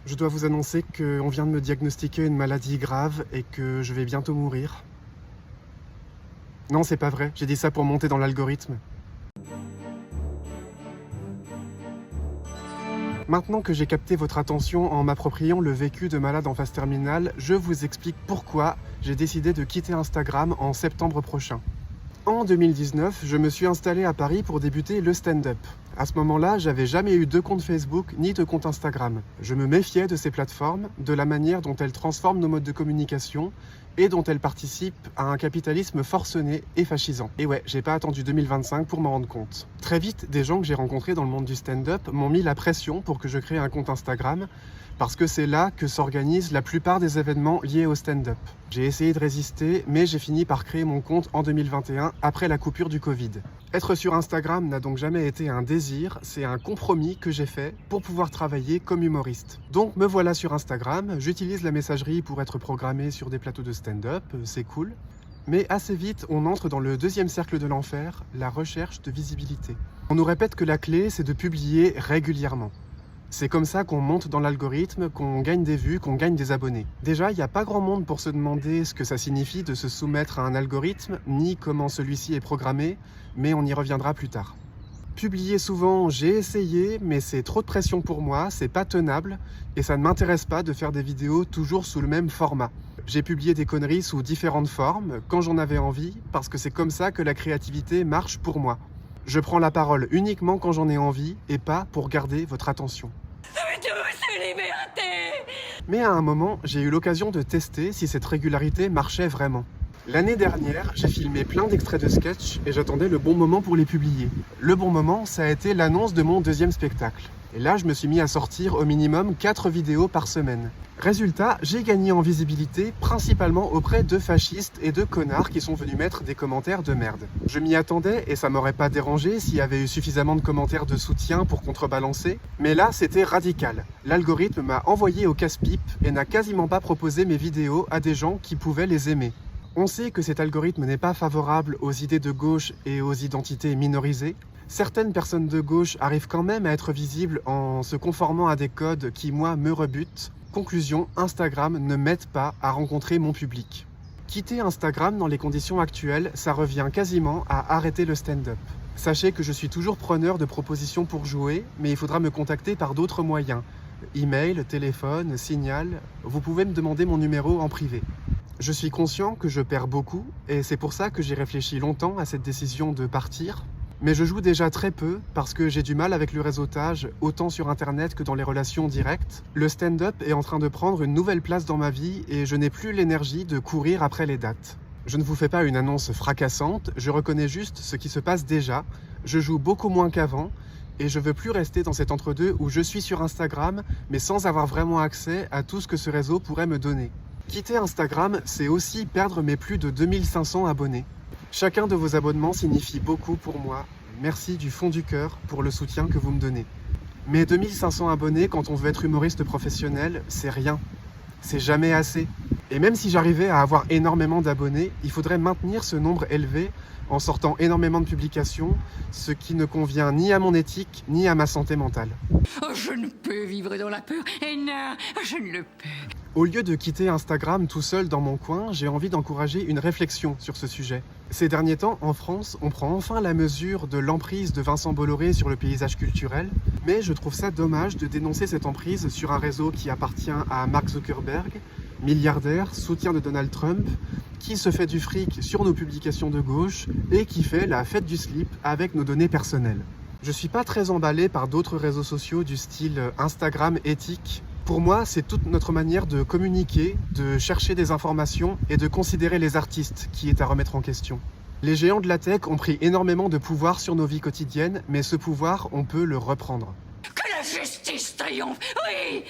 Je dois vous annoncer qu'on vient de me diagnostiquer une maladie grave et que je vais bientôt mourir. Non, c'est pas vrai, j'ai dit ça pour monter dans l'algorithme. Maintenant que j'ai capté votre attention en m'appropriant le vécu de malade en phase terminale, je vous explique pourquoi j'ai décidé de quitter Instagram en septembre prochain. En 2019, je me suis installé à Paris pour débuter le stand-up. À ce moment-là, j'avais jamais eu de compte Facebook ni de compte Instagram. Je me méfiais de ces plateformes, de la manière dont elles transforment nos modes de communication et dont elles participent à un capitalisme forcené et fascisant. Et ouais, j'ai pas attendu 2025 pour m'en rendre compte. Très vite, des gens que j'ai rencontrés dans le monde du stand-up m'ont mis la pression pour que je crée un compte Instagram, parce que c'est là que s'organisent la plupart des événements liés au stand-up. J'ai essayé de résister, mais j'ai fini par créer mon compte en 2021, après la coupure du Covid. Être sur Instagram n'a donc jamais été un désir, c'est un compromis que j'ai fait pour pouvoir travailler comme humoriste. Donc me voilà sur Instagram, j'utilise la messagerie pour être programmé sur des plateaux de stand-up, c'est cool. Mais assez vite, on entre dans le deuxième cercle de l'enfer, la recherche de visibilité. On nous répète que la clé, c'est de publier régulièrement. C'est comme ça qu'on monte dans l'algorithme, qu'on gagne des vues, qu'on gagne des abonnés. Déjà, il n'y a pas grand monde pour se demander ce que ça signifie de se soumettre à un algorithme, ni comment celui-ci est programmé, mais on y reviendra plus tard. Publier souvent, j'ai essayé, mais c'est trop de pression pour moi, c'est pas tenable, et ça ne m'intéresse pas de faire des vidéos toujours sous le même format. J'ai publié des conneries sous différentes formes, quand j'en avais envie, parce que c'est comme ça que la créativité marche pour moi. Je prends la parole uniquement quand j'en ai envie et pas pour garder votre attention. Mais à un moment, j'ai eu l'occasion de tester si cette régularité marchait vraiment. L'année dernière, j'ai filmé plein d'extraits de sketch et j'attendais le bon moment pour les publier. Le bon moment, ça a été l'annonce de mon deuxième spectacle. Et là, je me suis mis à sortir au minimum 4 vidéos par semaine. Résultat, j'ai gagné en visibilité, principalement auprès de fascistes et de connards qui sont venus mettre des commentaires de merde. Je m'y attendais et ça m'aurait pas dérangé s'il y avait eu suffisamment de commentaires de soutien pour contrebalancer, mais là, c'était radical. L'algorithme m'a envoyé au casse-pipe et n'a quasiment pas proposé mes vidéos à des gens qui pouvaient les aimer. On sait que cet algorithme n'est pas favorable aux idées de gauche et aux identités minorisées. Certaines personnes de gauche arrivent quand même à être visibles en se conformant à des codes qui, moi, me rebutent. Conclusion, Instagram ne m'aide pas à rencontrer mon public. Quitter Instagram dans les conditions actuelles, ça revient quasiment à arrêter le stand-up. Sachez que je suis toujours preneur de propositions pour jouer, mais il faudra me contacter par d'autres moyens. Email, téléphone, signal, vous pouvez me demander mon numéro en privé. Je suis conscient que je perds beaucoup, et c'est pour ça que j'ai réfléchi longtemps à cette décision de partir. Mais je joue déjà très peu parce que j'ai du mal avec le réseautage, autant sur internet que dans les relations directes. Le stand-up est en train de prendre une nouvelle place dans ma vie et je n'ai plus l'énergie de courir après les dates. Je ne vous fais pas une annonce fracassante, je reconnais juste ce qui se passe déjà. Je joue beaucoup moins qu'avant et je veux plus rester dans cet entre-deux où je suis sur Instagram mais sans avoir vraiment accès à tout ce que ce réseau pourrait me donner. Quitter Instagram, c'est aussi perdre mes plus de 2500 abonnés. Chacun de vos abonnements signifie beaucoup pour moi. Merci du fond du cœur pour le soutien que vous me donnez. Mais 2500 abonnés quand on veut être humoriste professionnel, c'est rien. C'est jamais assez. Et même si j'arrivais à avoir énormément d'abonnés, il faudrait maintenir ce nombre élevé en sortant énormément de publications, ce qui ne convient ni à mon éthique, ni à ma santé mentale. Oh, je ne peux vivre dans la peur, et non, je ne le peux. Au lieu de quitter Instagram tout seul dans mon coin, j'ai envie d'encourager une réflexion sur ce sujet. Ces derniers temps, en France, on prend enfin la mesure de l'emprise de Vincent Bolloré sur le paysage culturel, mais je trouve ça dommage de dénoncer cette emprise sur un réseau qui appartient à Mark Zuckerberg, milliardaire, soutien de Donald Trump, qui se fait du fric sur nos publications de gauche et qui fait la fête du slip avec nos données personnelles. Je suis pas très emballé par d'autres réseaux sociaux du style Instagram éthique. Pour moi, c'est toute notre manière de communiquer, de chercher des informations et de considérer les artistes qui est à remettre en question. Les géants de la tech ont pris énormément de pouvoir sur nos vies quotidiennes, mais ce pouvoir, on peut le reprendre. Que la justice triomphe, oui!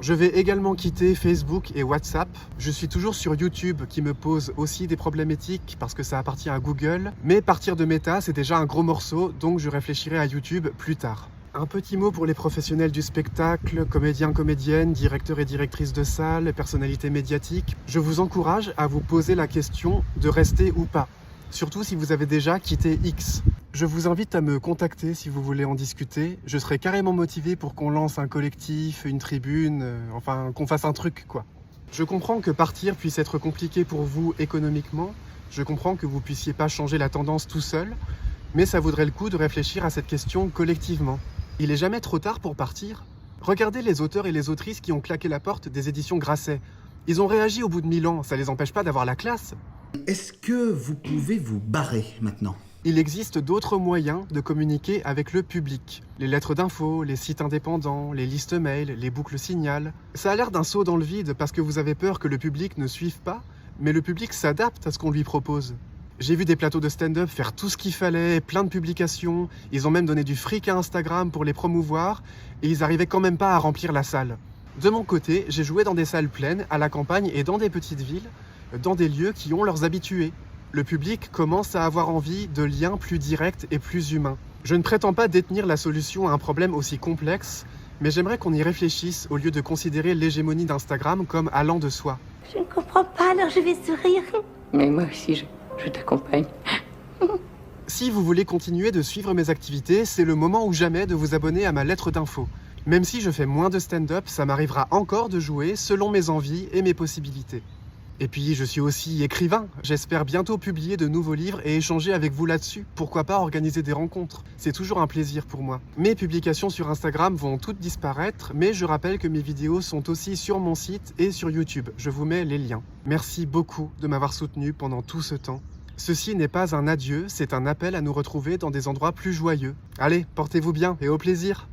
Je vais également quitter Facebook et WhatsApp. Je suis toujours sur YouTube qui me pose aussi des problèmes éthiques parce que ça appartient à Google. Mais partir de Meta, c'est déjà un gros morceau, donc je réfléchirai à YouTube plus tard. Un petit mot pour les professionnels du spectacle, comédiens, comédiennes, directeurs et directrices de salles, personnalités médiatiques. Je vous encourage à vous poser la question de rester ou pas. Surtout si vous avez déjà quitté X. Je vous invite à me contacter si vous voulez en discuter. Je serai carrément motivé pour qu'on lance un collectif, une tribune, enfin qu'on fasse un truc quoi. Je comprends que partir puisse être compliqué pour vous économiquement. Je comprends que vous puissiez pas changer la tendance tout seul. Mais ça vaudrait le coup de réfléchir à cette question collectivement. Il est jamais trop tard pour partir. Regardez les auteurs et les autrices qui ont claqué la porte des éditions Grasset. Ils ont réagi au bout de 1000 ans, ça les empêche pas d'avoir la classe. Est-ce que vous pouvez vous barrer maintenant? Il existe d'autres moyens de communiquer avec le public. Les lettres d'info, les sites indépendants, les listes mail, les boucles signal. Ça a l'air d'un saut dans le vide parce que vous avez peur que le public ne suive pas, mais le public s'adapte à ce qu'on lui propose. J'ai vu des plateaux de stand-up faire tout ce qu'il fallait, plein de publications, ils ont même donné du fric à Instagram pour les promouvoir, et ils arrivaient quand même pas à remplir la salle. De mon côté, j'ai joué dans des salles pleines, à la campagne et dans des petites villes, dans des lieux qui ont leurs habitués. Le public commence à avoir envie de liens plus directs et plus humains. Je ne prétends pas détenir la solution à un problème aussi complexe, mais j'aimerais qu'on y réfléchisse au lieu de considérer l'hégémonie d'Instagram comme allant de soi. Je ne comprends pas, alors je vais sourire. Mais moi aussi, je t'accompagne. Si vous voulez continuer de suivre mes activités, c'est le moment ou jamais de vous abonner à ma lettre d'info. Même si je fais moins de stand-up, ça m'arrivera encore de jouer selon mes envies et mes possibilités. Et puis je suis aussi écrivain, j'espère bientôt publier de nouveaux livres et échanger avec vous là-dessus. Pourquoi pas organiser des rencontres? C'est toujours un plaisir pour moi. Mes publications sur Instagram vont toutes disparaître, mais je rappelle que mes vidéos sont aussi sur mon site et sur YouTube. Je vous mets les liens. Merci beaucoup de m'avoir soutenu pendant tout ce temps. Ceci n'est pas un adieu, c'est un appel à nous retrouver dans des endroits plus joyeux. Allez, portez-vous bien et au plaisir!